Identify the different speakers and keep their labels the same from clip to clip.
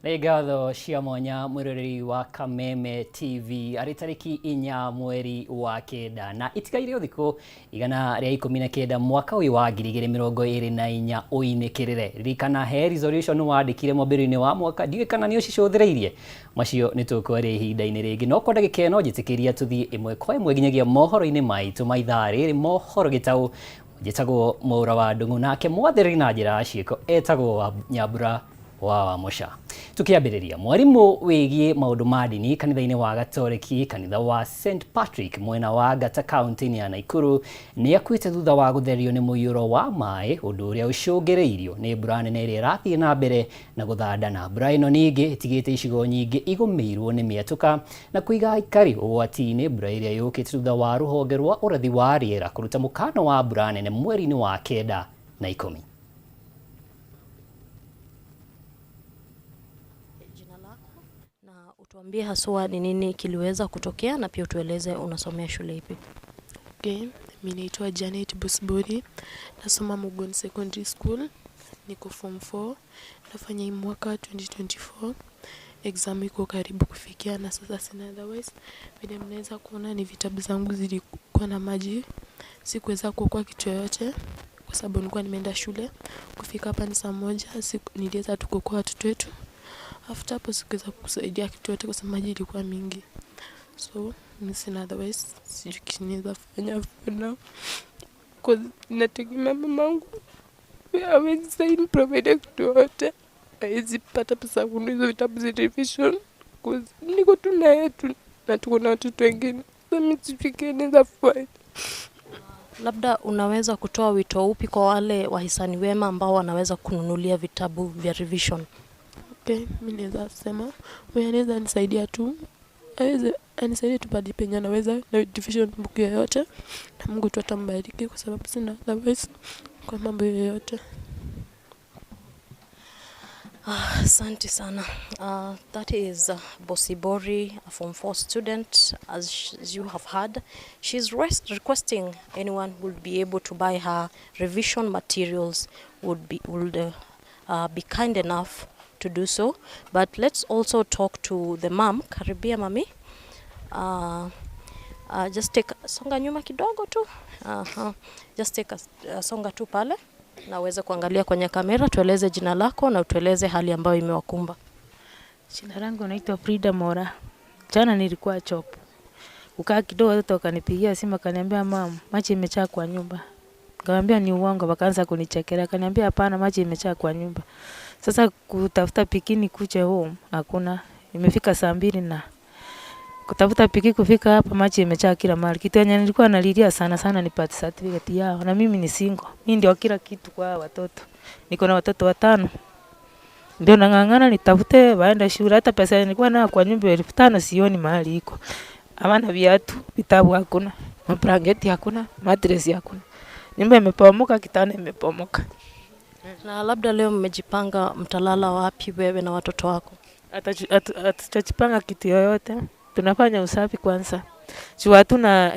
Speaker 1: Ngatho cia mwanya mwiroreri wa Kameme TV ari tariki 4 mweri wa kenda na itigaire thikũ igana rĩa 19 mwaka ũyũ wa 2024 uinĩkĩrĩre ririkana he resolution wandĩkire mwambĩrĩrio-inĩ wa mwaka ndiũĩ kana nĩ ũcicũthĩrĩirie macio nĩ tũkwarĩa ihinda-inĩ rĩngĩ no kwenda gĩkeno njĩtĩkĩria tũthiĩ ĩmwe kwa ĩmwe nginyagia mohoro-inĩ maitũ ma ithaa rĩrĩ mohoro Gitau njĩtagwo Mũra wa Ndung'u nake mwathĩrĩri na njĩra ya ciĩko etagwo Nyambura wa Musha. Tukiambĩrĩria mwarimũ wĩgiĩ maũndũ ma ndini kanitha-inĩ wa Gatoreki kanitha wa St Patrick mwena wa Ngata kaunti-inĩ ya Naikuru nĩ akuĩte thutha wa gũtherio nĩ mũiyũro wa maĩ ũndũ ũrĩa ũcũngĩrĩirio nĩ mbura nene ĩrĩa ĩrathiĩ na mbere na gũthandana. Mbura ĩno ningĩ ĩtigĩte icigo nyingĩ igũmĩirwo nĩ mĩatũka na kũiga aikari ũgwati-inĩ. Mbura ĩrĩa yũkĩte thutha wa rũhonge rwa ũrathi wa rĩera kũruta mũkana wa mbura nene mweri-inĩ wa kenda na 10.
Speaker 2: Tuambie haswa ni nini kiliweza kutokea na pia utueleze unasomea shule ipi.
Speaker 3: Okay, mimi naitwa Janet Busburi, nasoma Mugon Secondary School, niko form 4, nafanya hii mwaka 2024. Exam iko karibu kufikia na sasa sina otherwise. Vile mnaweza kuona ni vitabu zangu zilikuwa na maji. Sikuweza kuokoa kitu yoyote kwa sababu nilikuwa nimeenda shule. Kufika hapa ni saa 1, niliweza tu kuokoa watoto wetu. After hapo sikuweza kusaidia kitu yote kwa sababu maji ilikuwa mingi. So, missing otherwise, sijui kinaweza fanya for now. Cause nategemea mamangu. Hawezi saini provide kitu yote. Hawezi pata pesa kununua vitabu za revision. Cause niko tu na yetu na tuko na watoto wengine. So, mimi sijui kinaweza fanya.
Speaker 2: Labda unaweza kutoa wito upi kwa wale wahisani wema ambao wanaweza kununulia vitabu vya revision?
Speaker 3: Okay, mimi naweza sema wewe anaweza nisaidia tu. Anisaidie tu padi penye naweza na division book yoyote na Mungu tu atambariki kwa sababu sina otherwise kwa mambo yoyote.
Speaker 2: Asante sana. That is Bosibori, a form 4 student. As you have heard, she's requesting anyone who will be able to buy her revision materials would be kind enough to do so. But let's also talk to the mom. Karibia mami. Just take songa nyuma kidogo tu. Just take songa tu pale na uweze kuangalia kwenye kamera. Tueleze jina lako na utueleze hali ambayo imewakumba.
Speaker 4: Jina langu naitwa Frida Mora. Jana nilikuwa chop. Ukaa kidogo toka nipigia simu akaniambia mama, maji imejaa kwa nyumba. Nikamwambia ni uongo, wakaanza kunichekera. Akaniambia hapana, maji imejaa kwa nyumba. Sasa kutafuta pikini kuche home hakuna. Imefika saa 2 na kutafuta piki kufika hapa maji imejaa kila mahali. Kitu yenye nilikuwa nalilia sana ni party certificate yao. Na mimi ni single. Mimi ndio kila kitu kwa watoto. Niko na watoto 5. Ndio nang'ang'ana nitafute waenda shule. Hata pesa nilikuwa nayo kwa nyumba 5,000 sioni mahali iko. Hawana viatu, vitabu hakuna, mablanketi hakuna, mattress hakuna. Nyumba imepomoka, kitanda imepomoka.
Speaker 2: Na labda leo mmejipanga mtalala wapi wewe na watoto wako?
Speaker 4: Tutajipanga kitu yoyote. Tunafanya usafi kwanza. Juu hatuna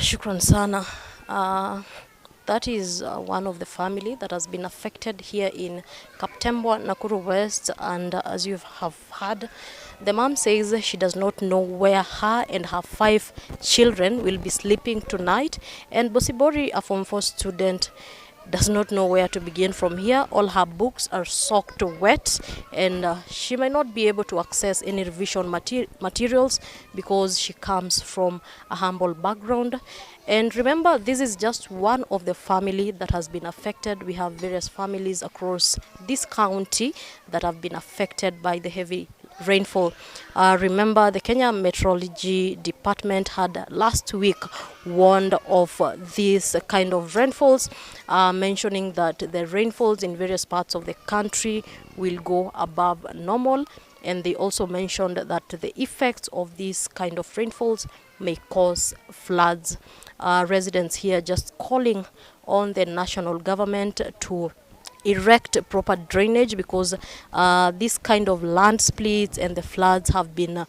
Speaker 2: Shukran sana. That is one of the family that has been affected here in Kaptembwa, Nakuru West, and as you have heard, the mom says she does not know where her and her 5 children will be sleeping tonight, and Bosibori, a form 4 student, does not know where to begin from here. All her books are soaked wet, and she might not be able to access any revision materials because she comes from a humble background. And remember, this is just one of the family that has been affected. We have various families across this county that have been affected by the heavy rainfall. Remember, the Kenya Meteorology Department had last week warned of these kind of rainfalls, mentioning that the rainfalls in various parts of the country will go above normal. And they also mentioned that the effects of these kind of rainfalls may cause floods. Residents here just calling on the national government to erect proper drainage because this kind of land splits and the floods have been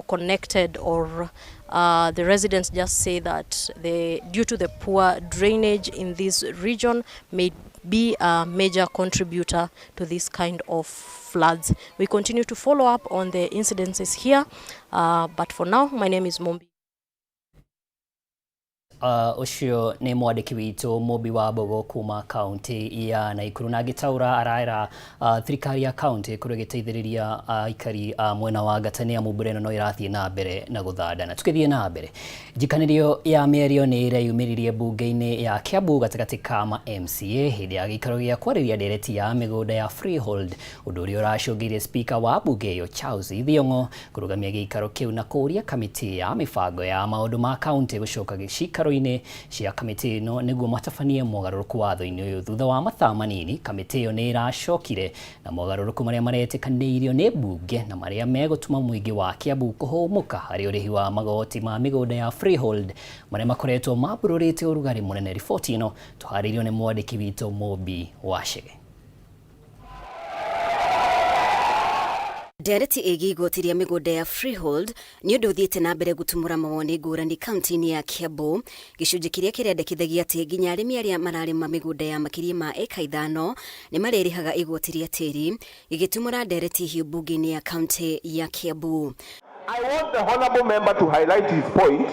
Speaker 2: connected, or the residents just say that due to the poor drainage in this region may be a major contributor to this kind of floods. We continue to follow up on the incidences here, but for now, my name is Mombi.
Speaker 1: Ucio nĩ mwandĩki witũ Mũmbi wa Mbogo kuma kaunti ya Naikuru, na Gitaura araera thirikari ya kaunti kũrĩa gĩteithĩrĩria aikari mwena wa Gatania mbura ĩno no irathiĩ na mbere na gũthandana. Tukĩthiĩ na mbere, njikanĩrio ya mĩario nĩ ĩreyumĩririe mbunge-inĩ ya Kiambu gatagatĩ ka MCA hĩndĩ ya gĩikaro gĩa kwarĩria ndereti ya mĩgũnda ya freehold, ũndũ ũrĩa ũracũngĩrĩirie speaker wa mbunge ĩyo Charles Thiong'o kũrũgamia gĩikaro kĩu na kũria kamĩtĩ ya mĩbango ya maũndũ ma kaunti gũcoka gĩcikaro cia kamĩtĩ ĩno nĩguo matabanie mogarũrũku watho-inĩ ũyũ. Thutha wa mathaa manini, kamĩtĩ ĩyo nĩ ĩracokire na mogarũrũku marĩa maretĩkanĩirio nĩ mbunge na marĩa megũtũma mũingĩ wa Kiambu kũhũmũka harĩ ũrĩhi wa magoti ma mĩgũnda ya freehold marĩa makoretwo mambũrũrĩte ũrugarĩ mũnene. Riboti ĩno tũharĩirio nĩ mwandĩki witũ Mũmbi wa Chege.
Speaker 5: Ndereti ĩgiĩ igoti rĩa mĩgũnda ya freehold nĩ ũndũ ũthiĩte na mbere gũtumũra mawoni ngũrani kaunti-inĩ ya Kiambu, gĩcunjĩ kĩrĩa kĩrendekithagia atĩ nginya arĩmi arĩa mararĩma mĩgũnda ya makĩria ma eka 5 nĩ marĩrĩhaga igoti rĩa tĩri, gĩgĩtumũra ndereti hiũ mbunge-inĩ ya kaunti ya Kiambu.
Speaker 6: I want the honorable member to highlight his point.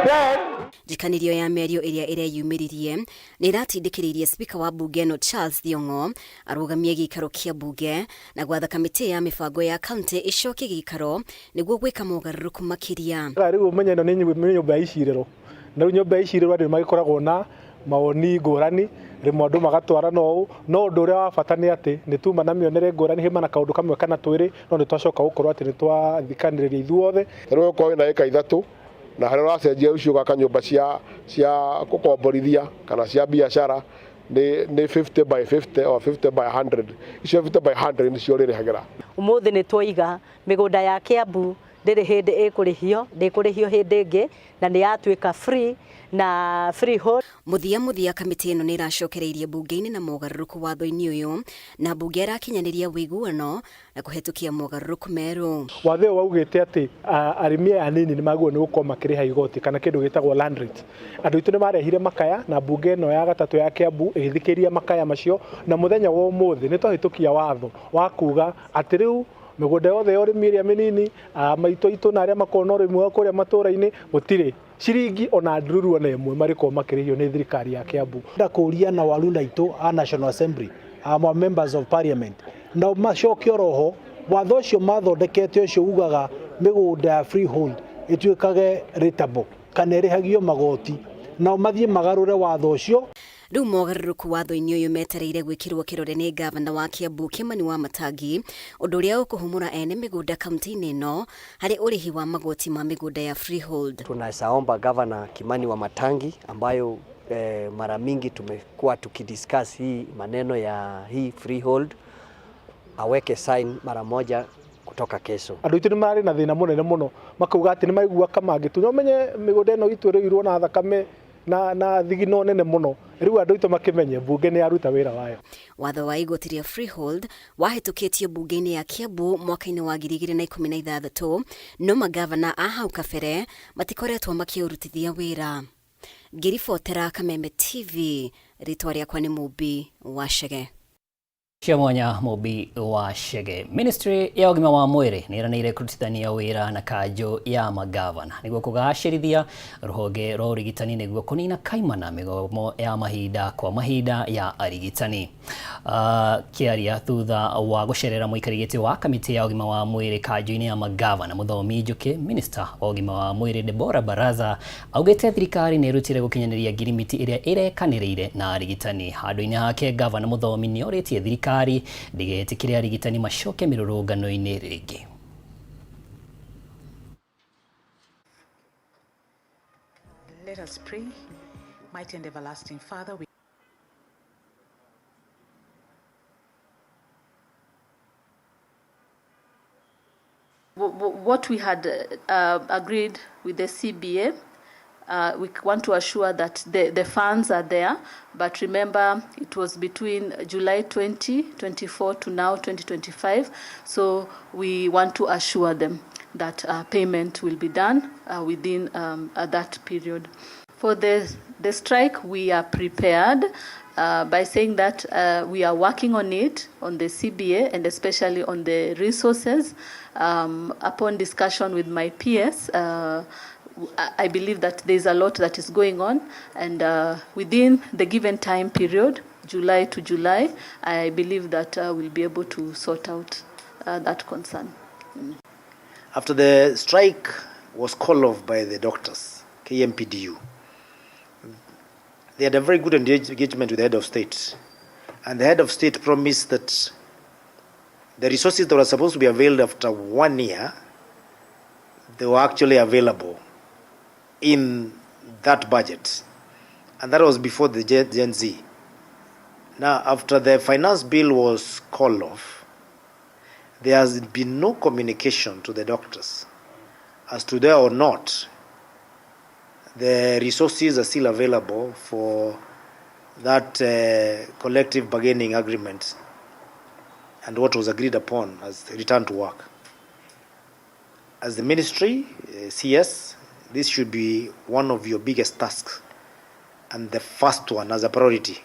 Speaker 6: Then
Speaker 5: Njikanĩrio ya mĩario ĩrĩa ĩreyumĩririe nĩ ĩratindĩkĩrĩirie speaker wa mbunge ĩno Charles Thiong'o arũgamie gĩikaro kĩa mbunge na gwatha kamĩtĩ ya mĩbango ya kaunti ĩcokie gĩikaro nĩguo gwĩka mogarũrũku makĩria.
Speaker 7: Rĩu ũmenye ĩno nĩ nyũmba ya icirĩro, na rĩu nyũmba ya icirĩro andũ magĩkoragwo na mawoni ngũrani, rĩmwe andũ magatwarana ũũ, no ũndũ ũrĩa wa bata nĩ atĩ nĩ tuma na mĩonere ngũrani hĩma na kaũndũ kamwe kana twĩrĩ, no nĩ twacoka gũkorwo atĩ nĩ twathikanĩrĩria ithuothe.
Speaker 6: rĩu ũkorwo na eka 3 na harĩa ũracenjia ucio gaka nyũmba cia gũkomborithia kana cia biacara nĩ 50 by 50 or 50 by 100. Icio 50 by 100 nĩcio rĩrĩhagĩra.
Speaker 8: Ũmũthĩ nĩ twoiga mĩgũnda ya Kiambu ndĩrĩ hĩndĩ ndĩkũrĩhio hĩndĩ ĩngĩ na nĩ yatuĩka free na freehold.
Speaker 5: Muthia kamĩtĩ ĩno nĩ ĩracokereirie mbunge-inĩ na mogarũrũku watho-inĩ ũyũ, na mbunge ĩrakinyanĩria wĩiguano na kũhetũkia mogarũrũku merũ.
Speaker 7: Watho ũyũ waugĩte atĩ arĩmi anini nĩ magĩrĩirwo nĩ gũkorwo makĩrĩha igoti kana kĩndũ gĩtagwo land rate. Andũ aitũ nĩ marehire makaya na mbunge ĩno ya gatatũ ya Kiambu ĩgĩthikĩrĩria makaya macio, na mũthenya wa ũmũthĩ nĩ twahĩtũkia watho wa kuga atĩ rĩu mĩgũnda yothe ya ũrĩmi ĩrĩa mĩnini, maitũ aitũ na arĩa makoragwo na ũrĩmi wa kũrĩa matũũra-inĩ gũtirĩ ciringi ona ndururu ona ĩmwe marĩkorwo makĩrĩhio nĩ thirikari ya Kiambu.
Speaker 9: Kũria na waru aitũ a National Assembly, our members of parliament, na macoke oroho watho ũcio mathondekete ũcio ugaga mĩgũnda ya freehold ĩtuĩkage rateable kana ĩrĩhagio magoti, na mathiĩ magarũre watho ũcio.
Speaker 5: Rĩu mogarũrũku watho-inĩ ũyũ metereire gwĩkĩrwo kĩrore nĩ gavana wa Kiambu Kimani wa Matangi, ũndũ ũrĩa ũkũhũmũra ene mĩgũnda kaunti-inĩ ĩno harĩ ũrĩhi wa magoti ma mĩgũnda ya freehold.
Speaker 10: Tunaomba gavana Kimani wa Matangi ambayo mara mingi tumekuwa tukidiscuss hii maneno ya hii freehold, aweke sign mara moja kutoka kesho.
Speaker 7: Andũ aitũ nĩ marĩ na thĩna mũnene mũno, makauga atĩ nĩ maigua kamangĩtu. Ũmenye mĩgũnda ĩno itũ ĩrĩirwo na thakame na thigino nene mũno. Rĩu andũ aitũ makĩmenye mbunge nĩ yaruta wĩra wayo.
Speaker 5: Watho wa igoti rĩa freehold wahĩtũkĩtio mbunge-inĩ ya Kiambu mwaka-inĩ wa 2016, no magavana a hau kabere matikoretwo makĩũrutithia wĩra. Ngĩribotera Kameme TV, rĩtwa rĩakwa nĩ Mũmbi wa Chege.
Speaker 1: Cia mwanya Mũmbi wa Chege. Ministry ya ũgima wa mwĩrĩ nĩ ĩranĩire kũrutithania wĩra na kanjũ ya magavana nĩguo kũgacĩrithia rũhonge rwa ũrigitani nĩguo kũnina kaimana mĩgomo ya mahinda kwa mahinda ya arigitani. Kĩaria thutha wa gũcerera mũikarĩri gĩtĩ wa kamĩtĩ ya ũgima wa mwĩrĩ kanjũ-inĩ ya magavana Mũthomi Njũkĩ, Minister wa ũgima wa mwĩrĩ Deborah Baraza augĩte thirikari nĩ ĩrutire gũkinyanĩria ngirimiti ĩrĩa ĩrekanĩrĩire na arigitani. Handũ-inĩ hake gavana Mũthomi nĩ orĩtie thirikari ndigetĩkĩre arigitani macoke mĩrũrũngano-inĩ rĩngĩ.
Speaker 11: Let us pray. Mighty and everlasting Father, what we had agreed with the CBA, we want to assure that the funds are there, but remember it was between July 2024 to now 2025, so we want to assure them that payment will be done within that period. For the strike, we are prepared by saying that we are working on it, on the CBA, and especially on the resources. Upon discussion with my peers, I believe that there's a lot that is going on, and within the given time period, July to July, I believe that we'll be able to sort out that concern.
Speaker 12: After the strike was called off by the doctors, KMPDU, they had a very good engagement with the head of state. And the head of state promised that the resources that were supposed to be available after 1 year, they were actually available in that budget. And that was before the Gen Z. Now, after the finance bill was called off, there has been no communication to the doctors as to whether or not the resources are still available for that collective bargaining agreement and what was agreed upon as return to work. As the ministry, CS, this should be one of your biggest tasks and the first one as a priority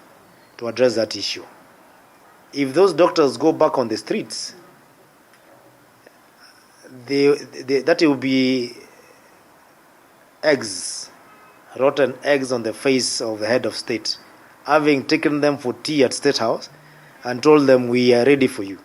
Speaker 12: to address that issue. If those doctors go back on the streets, that will be eggs, rotten eggs on the face of the head of state, having taken them for tea at State House and told them we are ready for you.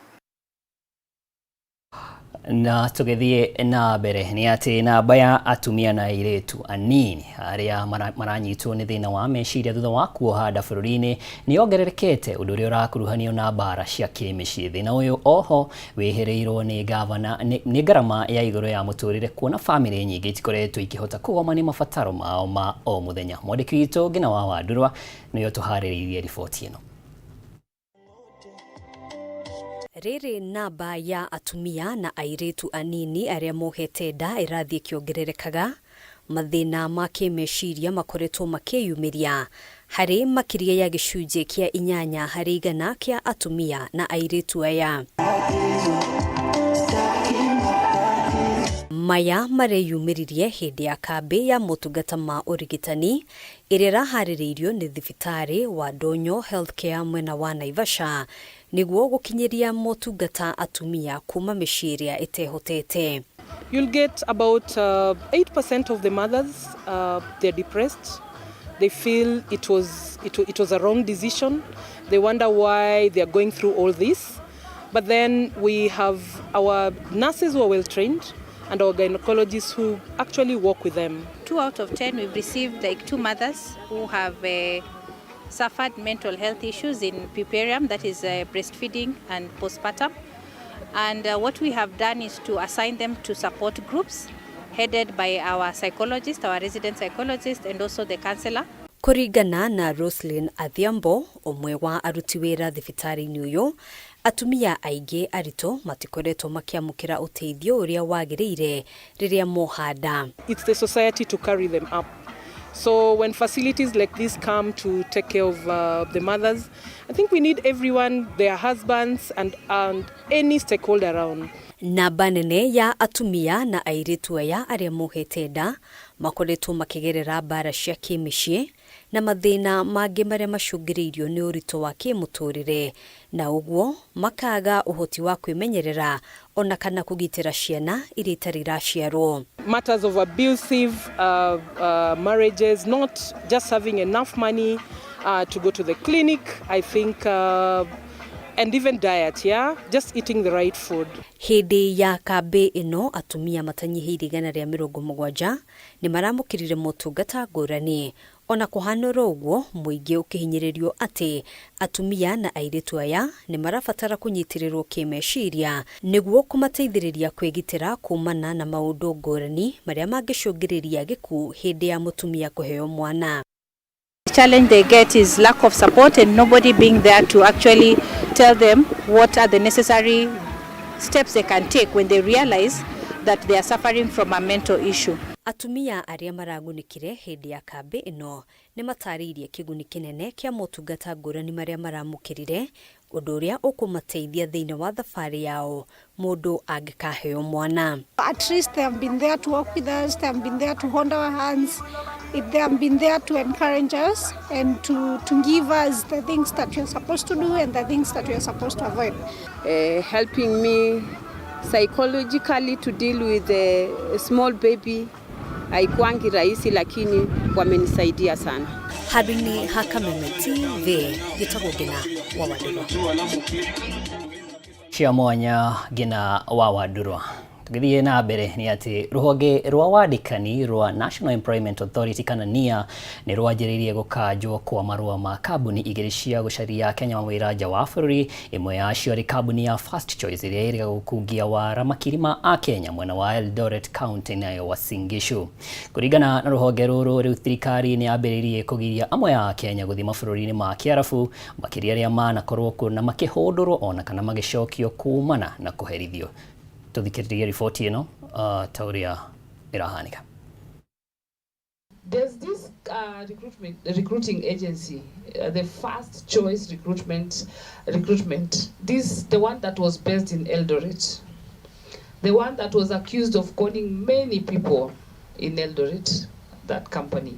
Speaker 1: Na tugethie na mbere ni ati namba ya atumia na airitu anini aria maranyitwo ni thina wa meciria thutha wa kuohanda bururi-ini ni ongererekete undu uria urakuruhanio na bara cia kimicii. Thina uyu oho wihireirwo ni gavana ni ngarama ya iguru ya muturire kuona family nyingi itikoretwo ikihota kugoma ni mabataro mao ma o muthenya. Mwandiki witu Gina wa Wandurwa niyo tuhaririirie riboti ino.
Speaker 5: Riri namba ya atumia na airitu anini aria mohete nda irathie kiongererekaga, mathina ma kimeciria makoretwo makiyumiria hari makiria ya gicunje kia 8 hari 100 kia atumia na airitu aya. Maya mareyumiririe hindi ya kambi ya motungata ma urigitani iria rahaririirio ni thibitari wa Donyo Healthcare mwena wa Naivasha niguo gukinyiria motungata atumia kuma meciria itehotete.
Speaker 13: You'll get about 8% of the mothers they're depressed. They feel it was a wrong decision. They wonder why they are going through all this. But then we have our nurses who are well trained and our gynecologists who actually work with them.
Speaker 14: 2 out of 10 we've received like 2 mothers who have suffered mental health issues in puerperium, that is breastfeeding and postpartum. And what we have done is to assign them to support groups headed by our psychologist, our resident psychologist, and also the counselor.
Speaker 5: Kuringana na Roslyn Adhiambo, omwe wa aruti wira thibitari-ini uyu, atumia aingi arito matikoretwo makiamukira uteithio uria wagiriire riria mohanda.
Speaker 13: It's the society to carry them up. So when facilities like this come to take care of the mothers, I think we need everyone, their husbands and any stakeholder around.
Speaker 5: Namba nene ya atumia na airitu aya aria mohete nda makoretwo makigerera bara cia kimicii na mathina mangi maria macungiriirio ni urito wa kimuturire na uguo makaga uhoti wa kwimenyerera ona kana kugitira ciana iria itari raciarwo.
Speaker 13: Matters of abusive marriages, not just having enough money to go to the clinic, I think, and even diet, yeah, just eating the right food.
Speaker 5: Hindi ya kambi ino atumia matanyihiri 170 ni maramukirire motungata ngurani. Ona kuhanora uguo muingi ukihinyiririo ati atumia na airitu aya ni marabatara kunyitirirwo kimeciria niguo kumateithiriria kwigitira kumana na maundu ngurani maria mangicungiriria giku hindi ya mutumia kuheo mwana.
Speaker 14: The challenge they get is lack of support and nobody being there to actually tell them what are the necessary steps they can take when they realize that they are suffering from a mental issue.
Speaker 5: Atumia aria maragunikire hindi ya kambi ino ni matariirie kiguni kinene kia motungata ngurani maria maramukirire undu uria ukumateithia thiini wa thabari yao mundu angikaheo mwana.
Speaker 15: At least they have been there to work with us, they have been there to hold our hands They have been there to encourage us and to give us the things that we're supposed to do and the things that we're supposed to avoid.
Speaker 16: Helping me psychologically to deal with a small baby haikuangi rahisi, lakini wamenisaidia sana.
Speaker 5: Hadini Kameme TV Gitau wa Wadurwa.
Speaker 1: Cia mwanya gina wa Wadurwa. Tugithie na mbere ni ati ruhonge rwa wandikani rwa National Employment Authority kana NIA ni rwanjiririe gukanjwo kwa marua ma kambuni igiri cia gucaria Kenya mawira nja wa bururi. Imwe yacio ri kambuni ya First Choice iria iri gukungia wara makirima a Kenya mwena wa Eldoret County nayo Uasin Gishu. Kuringana na ruhonge ruru riu thirikari ni ambiririe kugiria amwe ya Kenya guthii mabũrũri-inĩ ma Kiarabu makiria ria manakorwo kuna makihundurwo ona kana magicokio kumana na kuherithio. Tuthikiririe ripoti ino tauria irahanika.
Speaker 17: There's this recruiting agency, the First Choice recruitment. This the one that was based in Eldoret, the one that was accused of conning many people in Eldoret. That company.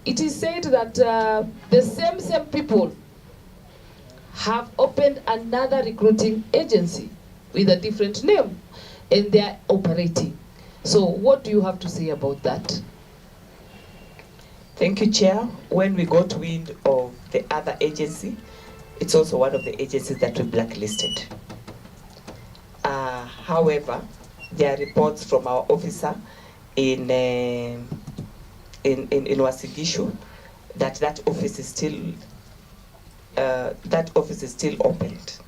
Speaker 17: It is said that the same people have opened another recruiting agency with a different name, and they are operating. So what do you have to say about that?
Speaker 18: Thank you, Chair. When we got wind of the other agency, it's also one of the agencies that we blacklisted. However, there are reports from our officer in Uasin Gishu that office is still opened.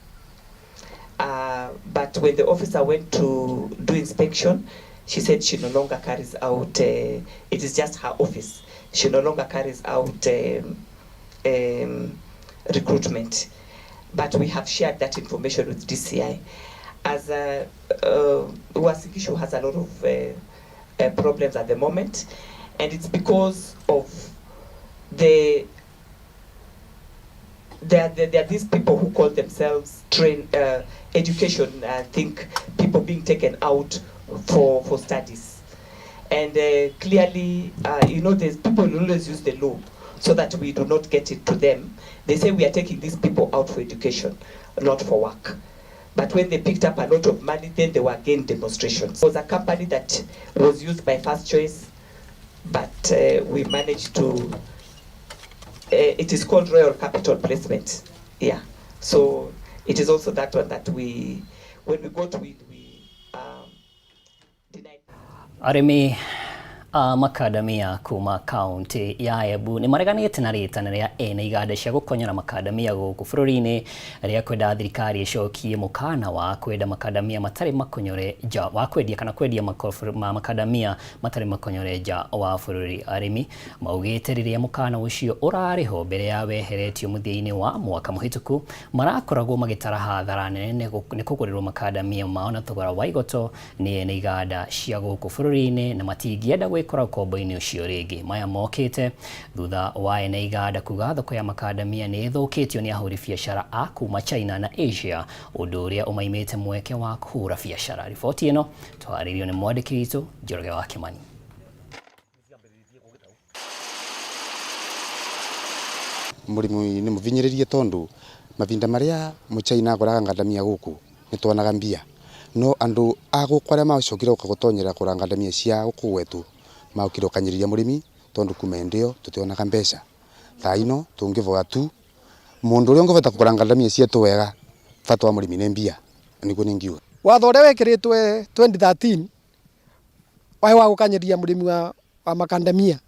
Speaker 18: But when the officer went to do inspection, she said she no longer carries out, it is just her office. She no longer carries out recruitment. But we have shared that information with DCI. As Uasin Gishu has a lot of problems at the moment, and it's because of there are these people who call themselves education, I think people being taken out for studies. And clearly, there's people who always use the law so that we do not get it to them. They say we are taking these people out for education, not for work. But when they picked up a lot of money, then there were again demonstrations. It was a company that was used by First Choice, but we managed to, it is called Royal Capital Placement. Yeah. So it is also that one that when we got wind, we denied.
Speaker 1: Arimi makadamia kuma county ya Embu ni mareganite na ritana ria ene iganda cia gukonyora makadamia guku bururi-ini ria kwenda thirikari icokie mukana wa kwenda makadamia matari makonyore ja wa kwendia kana kwendia makadamia matari makonyore ja wa bururi. Arimi maugite riria mukana ucio urariho mbere ya weheretio muthia-ini wa mwaka muhituku marakoragwo magitara hathara nene ni kugurirwo makadamia maona thogora wa igoto ni ene iganda cia guku bururi-ini na matingienda gwikora kombo-ini ucio ringi. Maya mokite thutha wa ene iganda kuga thoko ya makadamia ni thukitio ni ahuri biashara a kuma China na Asia, undu uria umaimite mweke wa kuhura biashara. Ripoti ino twaririo ni mwandiki witu Njoroge wa Kimani.
Speaker 19: Murimi ni muvinyiririe tondu mavinda maria Muchina akoraga ngandamia guku ni twonaga mbia no andu agukwaria macokire ukagutonyera kurangandamia cia guku wetu maukire ukanyiriria murimi tondu kumendio tutionaga mbeca thaino tungivoga tu mundu uria ngoveta kurangandamia cia twega fatwa murimi ne mbia niguo ningiuga
Speaker 20: watho uria wekiritwe 2013 wai wa gukanyiriria murimi wa makandamia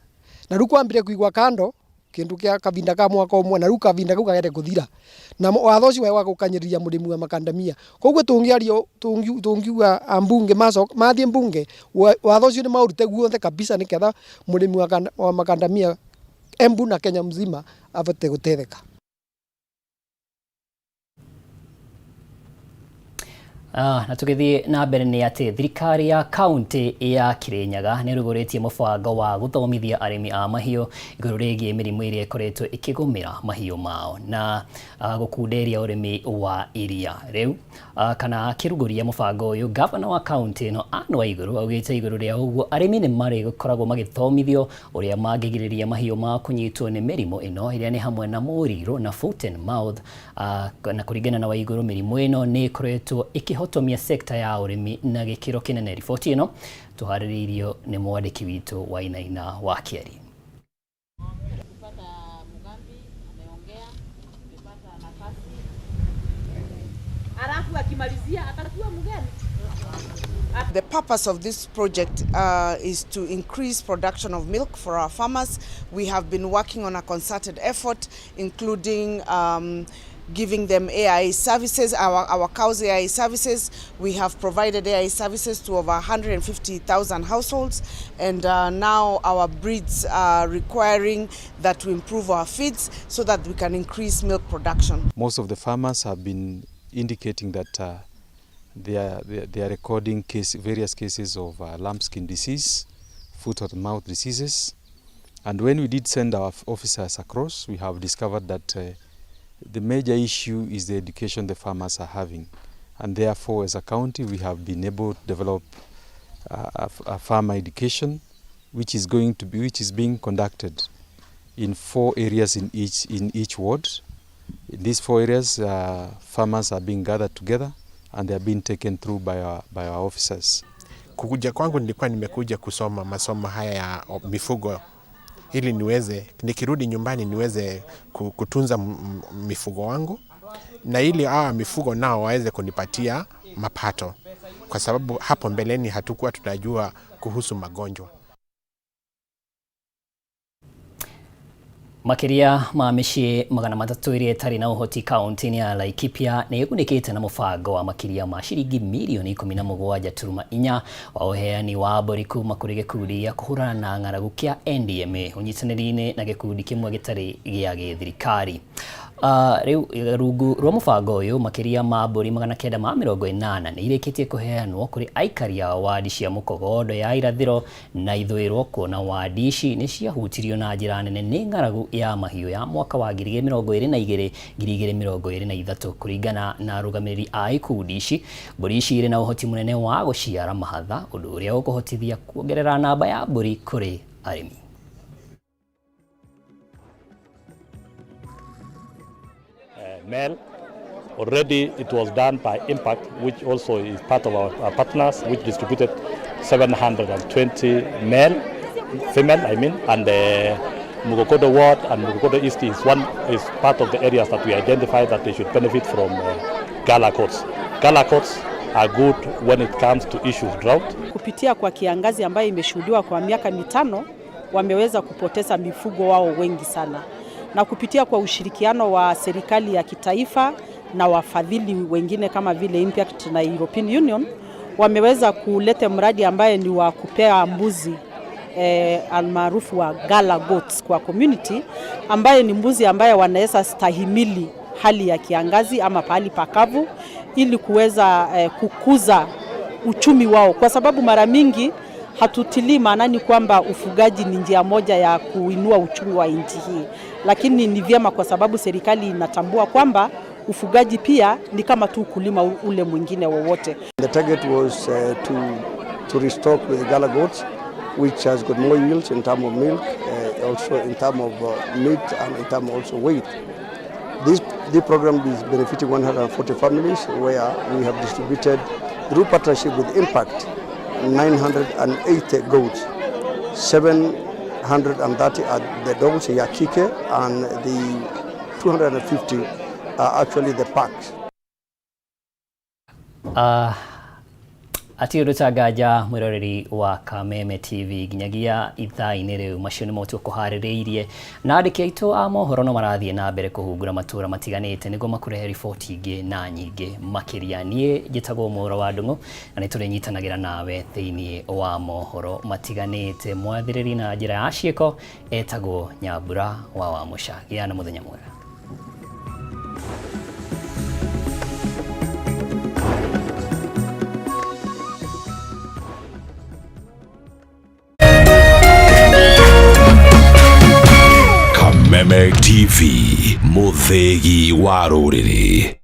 Speaker 20: na riu kwambire kuigwa kando kindu kia kavinda ka mwaka umwe na riu kavinda kau kagere kuthira na watho ucio wai wa gukanyiriria murimi wa makandamia koguo tungiario tungiuga ambunge mathie mbunge watho ucio ni maurute guothe kabisa ni ketha murimi wa makandamia Embu na Kenya mzima avote gutetheka.
Speaker 1: Na tugithie na mbere ni ati thirikari ya kaunti ya Kirinyaga ni rugoretie mubango wa guthomithia arimi a mahiu iguru rigie mirimu iria ikoretwo ikigumira mahiu mao na gukunderia urimi wa iria riu kana kiruguria mubango uyu governor wa kaunti no Anwa Iguru augite iguru ria uguo arimi ni mari gukoragwo magithomithio uria mangigiriria mahiu mao kunyitwo ni mirimu ino iria ni hamwe na muriro na foot and mouth na kuringana na Waiguru mirimu ino ni ikoretwo ikihotomia sekta ya urimi na gikiro kinene. Riboti ino tuhaririirio ni mwandiki witu Wainaina wa Kieri.
Speaker 21: The purpose of this project is to increase production of milk for our farmers. We have been working on a concerted effort, including giving them AIA services, our cows AIA services. We have provided AIA services to over 150,000 households, and now our breeds are requiring that we improve our feeds so that we can increase milk production.
Speaker 22: Most of the farmers have been indicating that they are recording various cases of lambskin disease, foot and mouth diseases, and when we did send our officers across, we have discovered that the major issue is the education the farmers are having, and therefore as a county we have been able to develop a farmer education which is being conducted in 4 areas in each ward. In these 4 areas farmers are being gathered together and they are being taken through by our officers.
Speaker 23: Kukuja kwangu nilikuwa nimekuja kusoma masomo haya ya mifugo ili nikirudi nyumbani niweze kutunza mifugo wangu, na ili mifugo nao waweze kunipatia mapato, kwa sababu hapo mbeleni hatukuwa tunajua kuhusu magonjwa.
Speaker 1: Makiria ma mĩciĩ 300 iria itarĩ na ũhoti kaunti-inĩ ya Laikipia nĩ ĩgunĩkĩte na mũbango wa makiria ma ciringi mirioni 17.4 wa ũheani wa mbũri kuma kũrĩ gĩkundi gĩa kũhũrana na ng'aragu kĩa NDMA ũnyitanĩri-inĩ na gĩkundi kĩmwe gĩtarĩ gĩa gĩthirikari. Riu rungu rwa mũbango ũyũ makiria ma mbũri 980 nĩ irĩkĩtie kũheanwo kũrĩ aikari a wadi cia Mũkogondo ya irathĩro na ithũĩro, kuona wadi ici nĩ ciahutirio na njĩra nene nĩ ng'aragu ya mahiũ ya mwaka wa 2022-2023 kũringana na arũgamĩrĩri a ikundi ici. Mbũri ici irĩ na ũhoti mũnene wa gũciara mahatha, ũndũ ũrĩa ũkũhotithia kuongerera namba ya mbũri kũrĩ arĩmi.
Speaker 24: Male. Already it was done by Impact, which also is part of our partners, which distributed 720 male, female, and Mugokodo Ward and Mugokodo East is part of the areas that we identified that they should benefit from gala coats. Gala coats are good when it comes to issues drought.
Speaker 25: Kupitia kwa kiangazi ambayo imeshuhudiwa kwa miaka 5, wameweza kupoteza mifugo wao wengi sana. Na kupitia kwa ushirikiano wa serikali ya kitaifa na wafadhili wengine kama vile Impact na European Union, wameweza kuleta mradi ambaye ni wa kupea mbuzi almaarufu wa gala goats kwa community, ambaye ni mbuzi ambaye wanaweza stahimili hali ya kiangazi ama pahali pakavu, ili kuweza kukuza uchumi wao, kwa sababu mara mingi hatutilii maanani kwamba ufugaji ni njia moja ya kuinua uchumi wa nchi hii, lakini ni vyema kwa sababu serikali inatambua kwamba ufugaji pia ni kama tu kulima ule mwingine wowote.
Speaker 26: The target was to restock with gala goats, which has got more yields in terms of milk, also in terms of meat and in terms also weight. This program is benefiting 140 families, where we have distributed through partnership with Impact 980 goats, 730 are the dogs, yakike, and the 250 are actually the packs.
Speaker 1: Ati rutagaja mwiroreri wa Kameme TV ginyagia ithaa-inĩ rĩu macio nĩ motu kũharĩrĩirie na andĩki aitũ a mohoro no marathiĩ na mbere kũhungura matũra matiganĩte nĩguo makũrehe riboti ingĩ na nyingĩ makĩria. Niĩ njĩtagwo Mohoro wa Ndung'u na nĩ tũrĩnyitanagĩra nawe thĩinĩ wa mohoro matiganĩte. Mwathĩrĩri na njĩra ya ciĩko etagwo Nyambura wa Wamũca. Gĩa na mũthenya mwega.
Speaker 2: Kameme TV, muthegi wa rũrĩrĩ.